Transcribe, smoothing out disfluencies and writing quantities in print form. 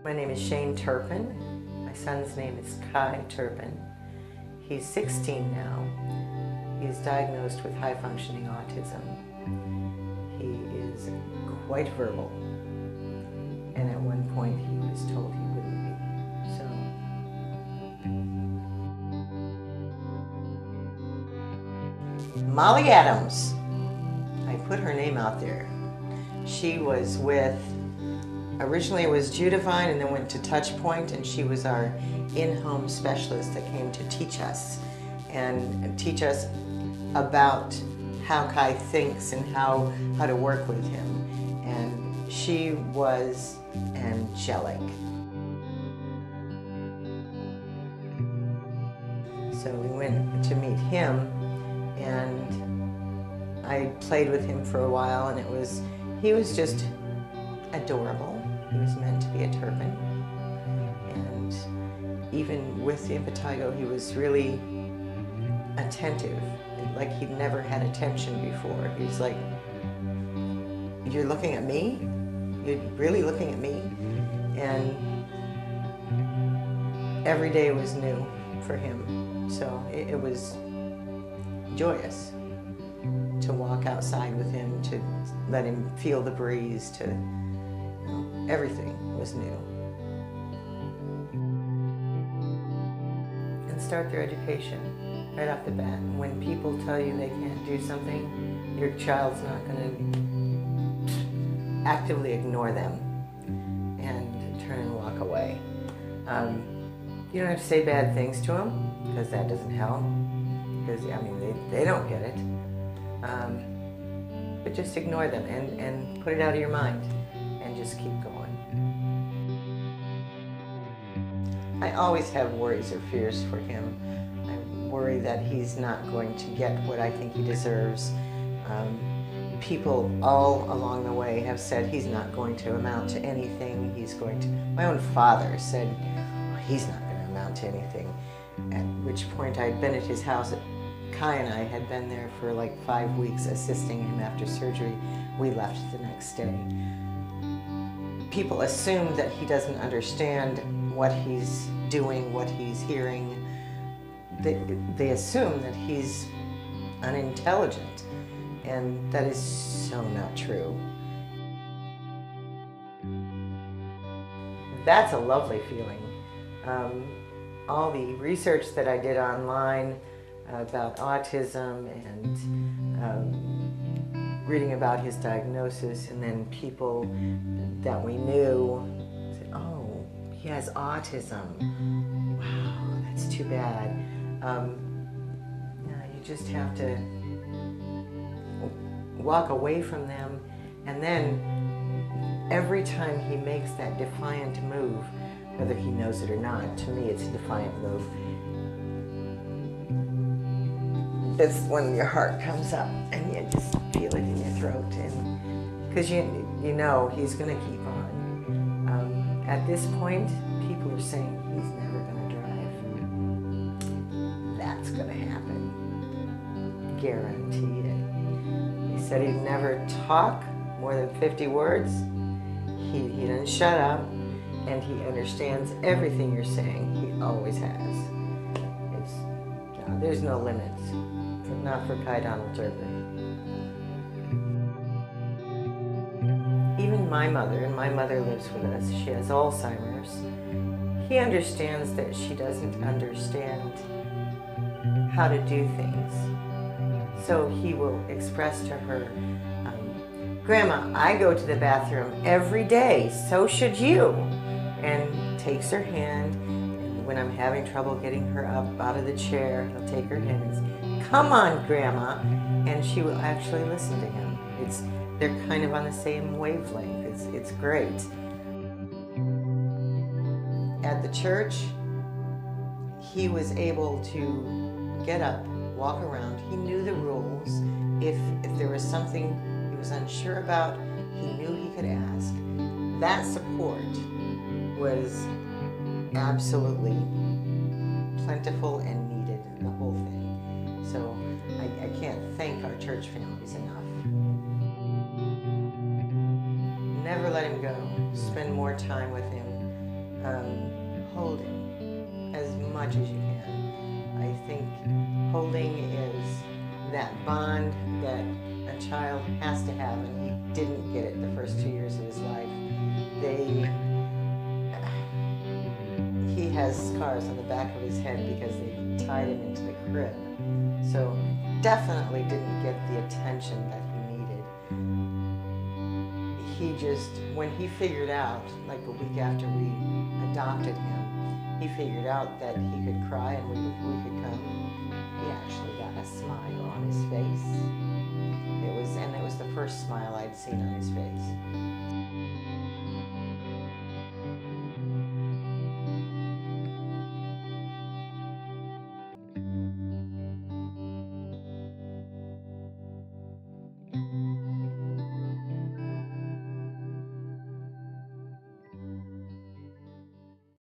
My name is Shane Turpen. My son's name is Kai Turpen. He's 16 now. He's diagnosed with high-functioning autism. He is quite verbal, and at one point he was told he wouldn't be. So, Molly Adams. I put her name out there. She was with, originally it was Judavine and then went to Touch Point, and she was our in-home specialist that came to teach us and teach us about how Kai thinks and how to work with him. And she was angelic. So we went to meet him, and I played with him for a while, and he was just adorable. He was meant to be a Turpen. And even with the impetigo, he was really attentive, like he'd never had attention before. He was like, "You're looking at me? You're really looking at me?" And every day was new for him. So it was joyous to walk outside with him, to let him feel the breeze, to, everything was new. And start their education right off the bat. When people tell you they can't do something, your child's not going to actively ignore them and turn and walk away. You don't have to say bad things to them, because that doesn't help, because, they don't get it. But just ignore them and put it out of your mind and just keep going. I always have worries or fears for him. I worry that he's not going to get what I think he deserves. People all along the way have said he's not going to amount to anything. My own father said, he's not going to amount to anything. At which point I'd been at his house. Kai and I had been there for like 5 weeks assisting him after surgery. We left the next day. People assume that he doesn't understand what he's doing, what he's hearing. They assume that he's unintelligent, and that is so not true. That's a lovely feeling. All the research that I did online about autism and reading about his diagnosis, and then people that we knew said, "Oh, he has autism. Wow, that's too bad." You just have to walk away from them, and then every time he makes that defiant move, whether he knows it or not, to me it's a defiant move. It's when your heart comes up and you just feel it in your throat, and because you know he's going to keep on. At this point, people are saying he's never going to drive. That's going to happen. Guaranteed it. He said he'd never talk more than 50 words. He doesn't shut up, and he understands everything you're saying. He always has. There's no limits. Not for Kai Donald Turpen. Even my mother, and my mother lives with us, she has Alzheimer's. He understands that she doesn't understand how to do things. So he will express to her, "Grandma, I go to the bathroom every day, so should you." And takes her hand, and when I'm having trouble getting her up out of the chair, he'll take her hand and say, "Come on, Grandma," and she will actually listen to him. They're kind of on the same wavelength. It's great. At the church, he was able to get up, walk around. He knew the rules. If there was something he was unsure about, he knew he could ask. That support was absolutely plentiful and needed, the whole thing. So I can't thank our church families enough. Never let him go. Spend more time with him. holding as much as you can. I think holding is that bond that a child has to have, and he didn't get it the first 2 years of his life. He has scars on the back of his head because they tied him into the crib. So definitely didn't get the attention that he needed. He just, when he figured out, like a week after we adopted him, he figured out that he could cry and we could come. He actually got a smile on his face. It was the first smile I'd seen on his face.